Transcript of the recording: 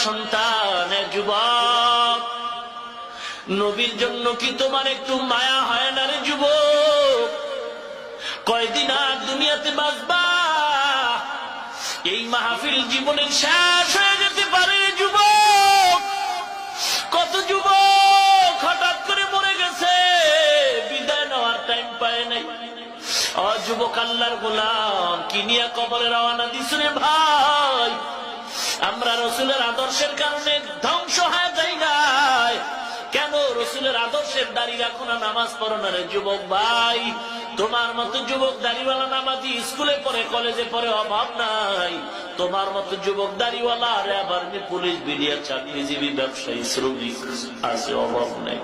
সন্তান, যুবক, নবীর জন্য কি তোমার একটু মায়া হয় না রে যুবক? কয়দিন আর দুনিয়াতে বাঁচবা? এই মাহফিল জীবনের শেষ হয়ে যেতে পারে রে যুবক। কত যুবক হঠাৎ করে মরে গেছে, বিদায় নেওয়ার টাইম পায় নাই। যুবক আল্লাহর গোলাম, কি নিয়ে কবরে রওনা দিছ রে ভাই? আমরা রসুলের আদর্শের কারণে ধ্বংস হয়ে যাই নাই কেন? রসুলের আদর্শের দাড়ি রাখো না, নামাজ পড়ো না রে যুবক ভাই। তোমার মতো যুবক দাড়িওয়ালা নামাজি স্কুলে পড়ে, কলেজে পড়ে, অভাব নাই। তোমার মতো যুবক দাড়িওয়ালা আর আবার পুলিশ, বিডিআর, চাকরিজীবী, ব্যবসায়ী, শ্রমিক আছে, অভাব নাই।